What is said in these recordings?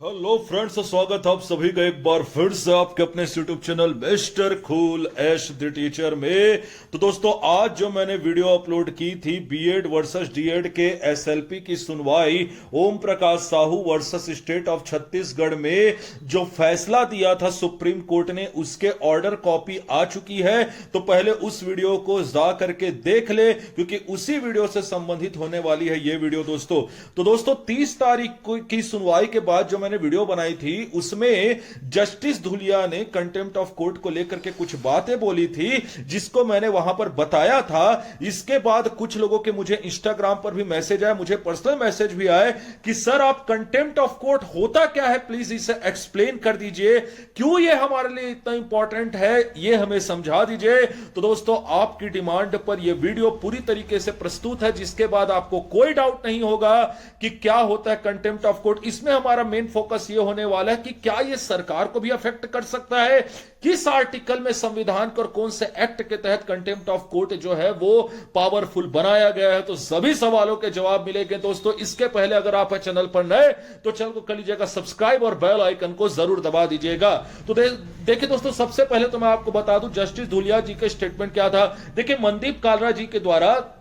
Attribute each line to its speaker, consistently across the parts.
Speaker 1: Hello friends, स्वागत है आप सभी का एक बार फिर से आपके अपने YouTube channel mister cool Ash the teacher में। तो दोस्तों, आज जो मैंने वीडियो अपलोड की थी बीएड वर्सेस डीएड के एसएलपी की सुनवाई Om Prakash Sahu versus state of Chhattisgarh में जो फैसला दिया था सुप्रीम कोर्ट ने, उसके ऑर्डर कॉपी आ चुकी है। तो पहले उस वीडियो को जा करके देख ले, क्योंकि उसी वीडियो से संबंधित होने वाली है ये वीडियो दोस्तों। तो दोस्तों, 30 तारीख की सुनवाई के बाद जो मैंने वीडियो बनाई थी उसमें जस्टिस धुलिया ने कंटेम्प्ट ऑफ कोर्ट को लेकर के कुछ बातें बोली थी, जिसको मैंने वहां पर बताया था। इसके बाद कुछ लोगों के मुझे इंस्टाग्राम पर भी मैसेज आए, मुझे पर्सनल मैसेज भी आए कि सर आप कंटेम्प्ट ऑफ कोर्ट होता क्या है, प्लीज इसे एक्सप्लेन कर दीजिए, क्यों ये हमारे लिए इतना इंपॉर्टेंट है, ये हमें समझा दीजिए। तो दोस्तों, आपकी डिमांड पर यह वीडियो पूरी तरीके से प्रस्तुत है, जिसके बाद आपको कोई डाउट नहीं होगा कि क्या होता है कंटेम्प्ट ऑफ कोर्ट। इसमें हमारा मेन फोकस ये होने वाला है कि क्या ये सरकार को भी अफेक्ट कर सकता है, किस आर्टिकल में संविधान को और कौन से एक्ट के तहत कंटेम्प्ट ऑफ कोर्ट जो है वो पावरफुल बनाया गया है। तो सभी सवालों के जवाब मिलेंगे दोस्तों। इसके पहले अगर आप चैनल पर नए तो चैनल को कर लीजिएगा सब्सक्राइब और बेल आइकन को जरूर दबा दीजिएगा। तो देखिए दोस्तों, सबसे पहले तो मैं आपको बता दूं जस्टिस धुलिया जी के स्टेटमेंट क्या था। देखिए, मनदीप कालरा जी के द्वारा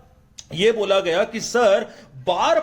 Speaker 1: यह बोला गया कि सर बार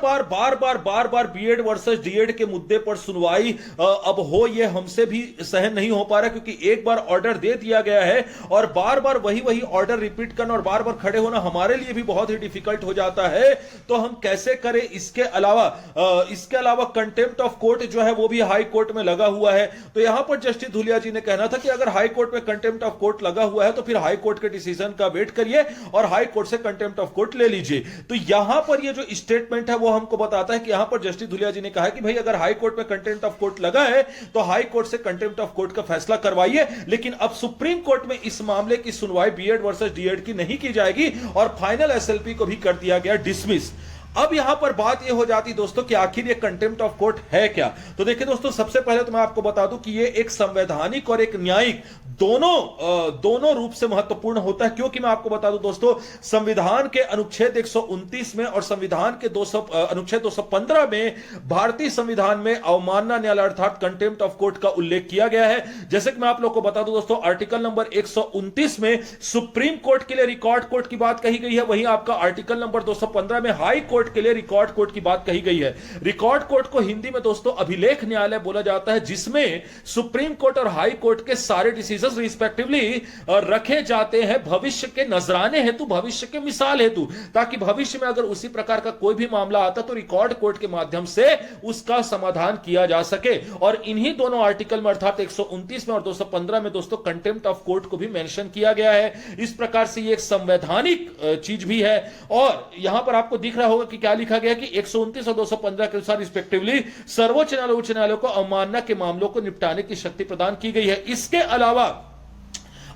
Speaker 1: बार बीएड वर्सेस डीएड के मुद्दे पर सुनवाई अब हो, ये हमसे भी सहन नहीं हो पा रहा, क्योंकि एक बार ऑर्डर दे दिया गया है और बार बार वही ऑर्डर रिपीट करना और बार बार खड़े होना हमारे लिए भी बहुत ही डिफिकल्ट हो जाता है। तो हम कैसे करें। इसके अलावा कंटेम्प्ट ऑफ कोर्ट जो है वो भी हाई कोर्ट में लगा हुआ है। तो यहां पर जस्टिस धुलिया जी ने कहना था कि अगर हाई कोर्ट में कंटेम्प्ट ऑफ कोर्ट लगा हुआ है तो फिर हाई कोर्ट के डिसीजन का वेट करिए और हाई कोर्ट से कंटेम्प्ट ऑफ कोर्ट ले लीजिए। तो यहां पर ये जो स्टेटमेंट है वो हमको बताता है कि यहां पर जस्टिस धुलिया जी ने कहा कि भाई अगर हाई कोर्ट में कंटेम्प्ट ऑफ कोर्ट लगा है तो हाई कोर्ट से कंटेम्प्ट ऑफ कोर्ट का फैसला करवाइए, लेकिन अब सुप्रीम कोर्ट में इस मामले की सुनवाई बीएड वर्सेस डीएड की नहीं की जाएगी और फाइनल एसएलपी को भी कर दिया गया डिसमिस। अब यहां पर बात यह हो जाती दोस्तों कि आखिर ये कंटेम्प्ट ऑफ कोर्ट है क्या। तो देखिए दोस्तों, सबसे पहले तो मैं आपको बता दूं कि ये एक संवैधानिक और एक न्यायिक दोनों रूप से महत्वपूर्ण होता है। क्योंकि मैं आपको बता दूं दोस्तों, संविधान के अनुच्छेद 129 में और संविधान के अनुच्छेद 215 में भारतीय संविधान में अवमानना न्यायालय अर्थात कंटेम्प्ट ऑफ कोर्ट का उल्लेख किया गया है। जैसे कि मैं आप लोग को बता दूं दोस्तों, आर्टिकल नंबर 129 में सुप्रीम कोर्ट के लिए रिकॉर्ड कोर्ट की बात कही गई है, वहीं आपका आर्टिकल नंबर 215 में हाई कोर्ट के लिए रिकॉर्ड कोर्ट की बात कही गई है। रिकॉर्ड कोर्ट को हिंदी में दोस्तों अभिलेख न्यायालय बोला जाता है, जिसमें सुप्रीम कोर्ट और हाई कोर्ट के सारे डिसीजन रिस्पेक्टिवली रखे जाते हैं भविष्य के नजराने हेतु, भविष्य के मिसाल हेतु, ताकि भविष्य में अगर उसी प्रकार का कोई भी मामला आता तो रिकॉर्ड कोर्ट के माध्यम से उसका समाधान किया जा सके। और इन्हीं दोनों आर्टिकल में अर्थात 129 में और 215 में दोस्तों कंटेम्प्ट ऑफ कोर्ट को भी मेंशन किया गया है। इस प्रकार से ये एक संवैधानिक चीज भी है। और यहां पर आपको दिख रहा होगा कि क्या लिखा गया कि 129 और 215 के अनुसार रिस्पेक्टिवली सर्वोच्च न्यायालय उच्च न्यायालय को अवमानना के मामलों को निपटाने की शक्ति प्रदान की गई है। इसके अलावा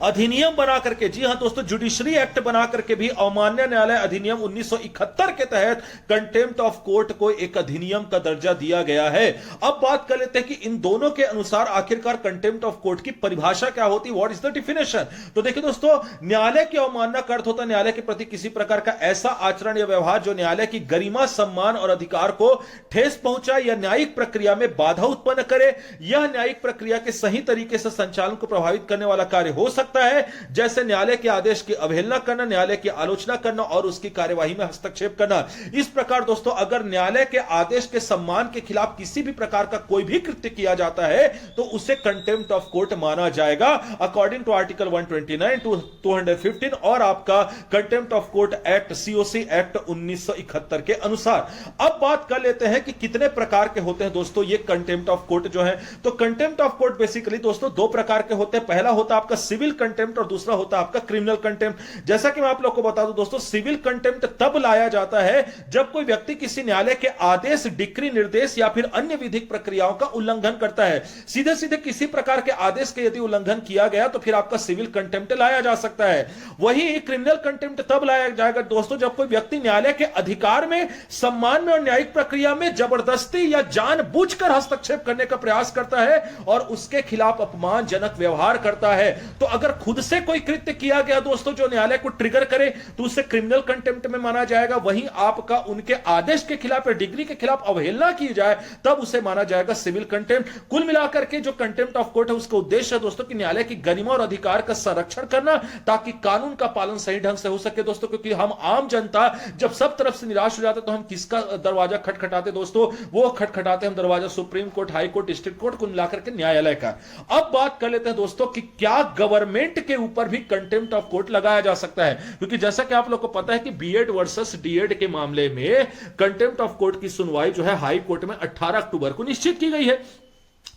Speaker 1: अधिनियम बना करके, जी हां दोस्तों, जुडिशरी एक्ट बना करके भी अवमान्य न्यायालय अधिनियम 1971 के तहत कंटेम्प्ट ऑफ कोर्ट को एक अधिनियम का दर्जा दिया गया है। अब बात कर लेते हैं कि इन दोनों के अनुसार आखिरकार कंटेम्प्ट ऑफ कोर्ट की परिभाषा क्या होती है, व्हाट इज द डिफिनेशन। तो देखिए दोस्तों, न्यायालय की अवमानना का अर्थ होता है न्यायालय के प्रति किसी प्रकार का ऐसा आचरण या व्यवहार जो न्यायालय की गरिमा, सम्मान और अधिकार को ठेस पहुंचाए या न्यायिक प्रक्रिया में बाधा उत्पन्न करे। यह न्यायिक प्रक्रिया के सही तरीके से संचालन को प्रभावित करने वाला कार्य हो सकता है, जैसे न्यायालय के आदेश की अवहेलना करना, न्यायालय की आलोचना करना और उसकी कार्यवाही में हस्तक्षेप करना। इस प्रकार दोस्तों, अगर न्यायालय के आदेश के सम्मान के खिलाफ किसी भी प्रकार का कोई भी कृत्य किया जाता है तो उसे कंटेम्प्ट ऑफ कोर्ट माना जाएगा, अकॉर्डिंग टू आर्टिकल 129 टू 215 और आपका contempt of court act, COC act 1971 के अनुसार। अब बात कर लेते हैं कि कितने प्रकार के होते हैं दोस्तों ये कंटेम्प्ट ऑफ कोर्ट जो है। तो कंटेम्प्ट ऑफ कोर्ट बेसिकली दोस्तों दो प्रकार के होते हैं। पहला होता है आपका सिविल कंटेम्प्ट और दूसरा होता है आपका क्रिमिनल कंटेम्प्ट। जैसा कि मैं आप लोग को बता दूं दोस्तों, सिविल कंटेम्प्ट तब लाया जाता है जब कोई व्यक्ति किसी न्यायालय के आदेश, डिक्री, निर्देश या फिर अन्य विधिक प्रक्रियाओं का उल्लंघन करता है। सीधे सीधे किसी प्रकार के आदेश के यदि उल्लंघन किया गया तो फिर आपका सिविल कंटेम्प्ट लाया जा सकता है। वही क्रिमिनल कंटेम्प्ट तब लाया जाएगा दोस्तों जब कोई व्यक्ति न्यायालय के अधिकार में, सम्मान में और न्यायिक प्रक्रिया में जबरदस्ती या जानबूझकर हस्तक्षेप करने का प्रयास करता है और उसके खिलाफ अपमानजनक व्यवहार करता है। तो अगर अगर खुद से कोई कृत्य किया गया दोस्तों जो न्यायालय को ट्रिगर करे तो उसे क्रिमिनल कंटेम्प्ट में माना जाएगा। वहीं आपका उनके आदेश के खिलाफ या डिग्री के खिलाफ अवहेलना की जाए तब उसे माना जाएगा सिविल कंटेम्प्ट। कुल मिलाकर के जो कंटेम्प्ट ऑफ कोर्ट है उसका उद्देश्य है दोस्तों कि न्यायालय की गरिमा और अधिकार का संरक्षण करना ताकि कानून का पालन सही ढंग से हो सके दोस्तों। क्योंकि हम आम जनता जब सब तरफ से निराश हो जाते तो हम किसका दरवाजा खटखटाते दोस्तों? वो खटखटाते हम दरवाजा supreme court, high court, district court, कुल मिलाकर के न्यायालय का। अब बात कर लेते हैं दोस्तों कि क्या गवर्नमेंट के ऊपर भी कंटेम्प्ट ऑफ कोर्ट लगाया जा सकता है, क्योंकि जैसा कि आप लोग को पता है कि बीएड वर्सेस डीएड के मामले में कंटेम्प्ट ऑफ कोर्ट की सुनवाई जो है हाई कोर्ट में 18 अक्टूबर को निश्चित की गई है।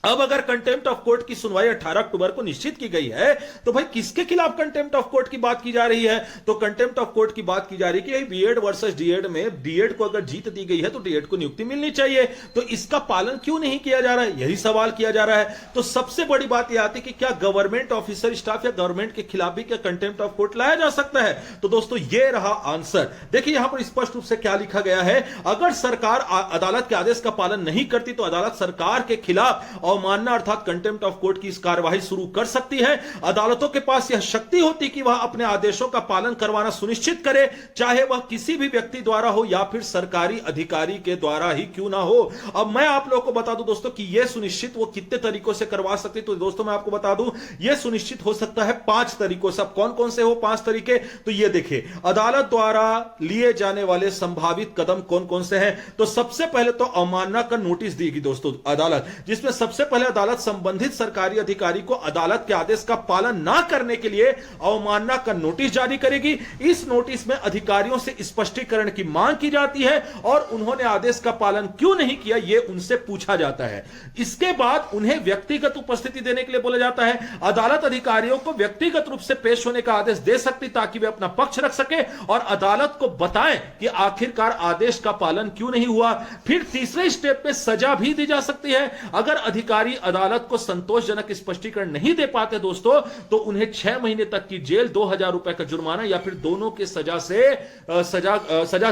Speaker 1: अब अगर कंटेम्प्ट ऑफ कोर्ट की सुनवाई 18 अक्टूबर को निश्चित की गई है तो भाई किसके खिलाफ कंटेम्प्ट ऑफ कोर्ट की बात की जा रही है? तो कंटेम्प्ट ऑफ कोर्ट की बात की जा रही है कि बीएड वर्सेस डीएड में डीएड को अगर जीत दी गई है तो डीएड को नियुक्ति मिलनी चाहिए, तो इसका पालन क्यों नहीं किया जा रहा है, यही सवाल किया जा रहा है। तो सबसे बड़ी बात यह आती है कि क्या गवर्नमेंट ऑफिसर स्टाफ या गवर्नमेंट के खिलाफ भी क्या कंटेम्प्ट ऑफ कोर्ट लाया जा सकता है? तो दोस्तों ये रहा आंसर। देखिए यहां पर स्पष्ट रूप से क्या लिखा गया है, अगर सरकार अदालत के आदेश का पालन नहीं करती तो अदालत सरकार के खिलाफ अवमानना अर्थात कंटेम्प्ट ऑफ कोर्ट की इस कार्यवाही शुरू कर सकती है। अदालतों के पास यह शक्ति होती कि वह अपने आदेशों का पालन करवाना सुनिश्चित करे, चाहे वह किसी भी व्यक्ति द्वारा हो या फिर सरकारी अधिकारी के द्वारा ही क्यों ना हो। अब मैं आप लोगों को बता दूं दोस्तों कि यह सुनिश्चित वो कितने तरीकों से करवा सकती, तो दोस्तों मैं आपको बता दूं यह सुनिश्चित हो सकता है 5 तरीकों से। अब कौन कौन से हो 5 तरीके? तो यह देखिए अदालत द्वारा लिए जाने वाले संभावित कदम कौन कौन से हैं। तो सबसे पहले तो अवमानना का नोटिस देगी दोस्तों अदालत, जिसमें सबसे पहले अदालत संबंधित सरकारी अधिकारी को अदालत के आदेश का पालन ना करने के लिए अवमानना का नोटिस जारी करेगी। इस नोटिस में अधिकारियों से स्पष्टीकरण की मांग की जाती है और उन्होंने आदेश का पालन क्यों नहीं किया यह उनसे पूछा जाता है। इसके बाद उन्हें व्यक्तिगत उपस्थिति देने के लिए बोला जाता है। अदालत अधिकारियों को व्यक्तिगत रूप से पेश होने का आदेश दे सकती ताकि वे अपना पक्ष रख सके और अदालत को बताएं कि आखिरकार आदेश का पालन क्यों नहीं हुआ। फिर तीसरे स्टेप पे सजा भी दी जा सकती है। अगर अधिकारी अदालत को संतोषजनक स्पष्टीकरण नहीं दे पाते दोस्तों तो उन्हें 6 महीने तक की जेल, 2000 रुपए का जुर्माना या फिर दोनों के सजा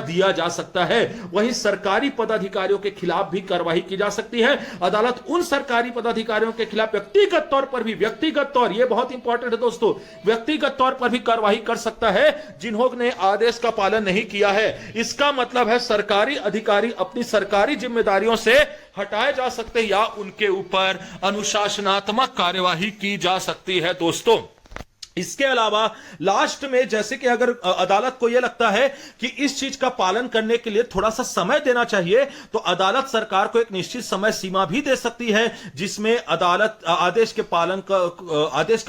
Speaker 1: दिया जा सकता है। वहीं सरकारी पदाधिकारियों के खिलाफ भी कार्रवाई की जा सकती है। अदालत उन सरकारी पदाधिकारियों के खिलाफ व्यक्तिगत तौर यह बहुत इंपॉर्टेंट है दोस्तों, व्यक्तिगत तौर पर भी कार्रवाई कर सकता है जिन्होंने आदेश का पालन नहीं किया है। इसका मतलब है सरकारी अधिकारी अपनी सरकारी जिम्मेदारियों से हटाए जा सकते हैं या उनके ऊपर अनुशासनात्मक कार्यवाही की जा सकती है दोस्तों। इसके अलावा लास्ट में जैसे कि अगर अदालत को यह लगता है कि इस चीज का पालन करने के लिए थोड़ा सा समय देना चाहिए तो अदालत सरकार को एक निश्चित समय सीमा भी दे सकती है जिसमें अदालत आदेश का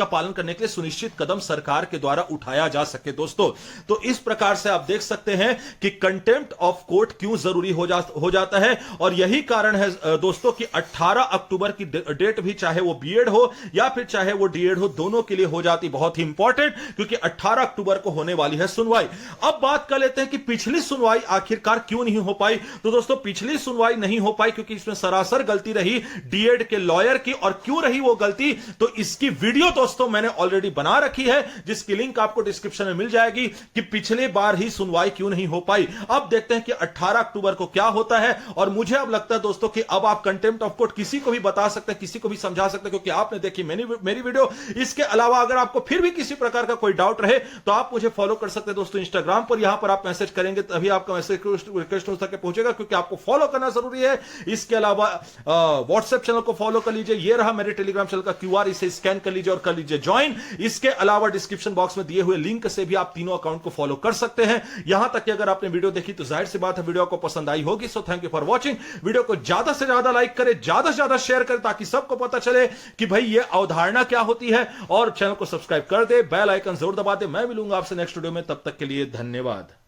Speaker 1: पालन करने के लिए सुनिश्चित कदम सरकार के द्वारा उठाया जा सके दोस्तों। तो इस प्रकार से आप देख सकते हैं कि कंटेम्प्ट ऑफ कोर्ट क्यों जरूरी हो जाता है और यही कारण है दोस्तों कि 18 अक्टूबर की डेट भी चाहे वो बीएड हो या फिर चाहे वो डीएड हो दोनों के लिए हो जाती बहुत इंपॉर्टेंट, क्योंकि 18 अक्टूबर को होने वाली है सुनवाई। अब बात कर लेते हैं कि पिछली सुनवाई आखिरकार क्यों नहीं हो पाई। तो दोस्तों पिछली सुनवाई नहीं हो पाई क्योंकि इसमें सरासर गलती रही डीएड के लॉयर की। और क्यों रही वो गलती, तो इसकी वीडियो दोस्तों मैंने ऑलरेडी बना रखी है जिसकी लिंक आपको डिस्क्रिप्शन में मिल जाएगी कि पिछली बार ही सुनवाई क्यों नहीं हो पाई। अब देखते हैं कि 18 अक्टूबर को क्या होता है। और मुझे अब लगता है दोस्तों कि अब आप कंटेम्प्ट ऑफ कोर्ट किसी को भी बता सकते हैं, किसी को भी समझा सकते हैं, क्योंकि आपने देखी मेरी वीडियो। इसके अलावा अगर आपको फिर भी किसी प्रकार का कोई डाउट रहे तो आप मुझे फॉलो कर सकते हैं दोस्तों इंस्टाग्राम पर। यहां पर आप मैसेज करेंगे तभी आपका मैसेज रिक्वेस्ट तक पहुंचेगा, क्योंकि आपको फॉलो करना जरूरी है। इसके अलावा व्हाट्सएप चैनल को फॉलो कर लीजिए, ये रहा मेरे टेलीग्राम चैनल का क्यूआर, इसे स्कैन कर लीजिए और कर लीजिए ज्वाइन। इसके अलावा डिस्क्रिप्शन बॉक्स में दिए हुए लिंक से भी आप तीनों अकाउंट को फॉलो कर सकते हैं। यहां तक कि अगर आपने वीडियो देखी तो जाहिर सी बात है वीडियो को पसंद आई होगी। So thank you for watching. Video को ज्यादा से ज्यादा लाइक करें, ज्यादा से ज्यादा शेयर करें ताकि सबको पता चले कि भाई ये अवधारणा क्या होती है। और चैनल को सब्सक्राइब कर दे, बेल आइकन जरूर दबा दे। मैं मिलूंगा आपसे नेक्स्ट वीडियो में, तब तक के लिए धन्यवाद।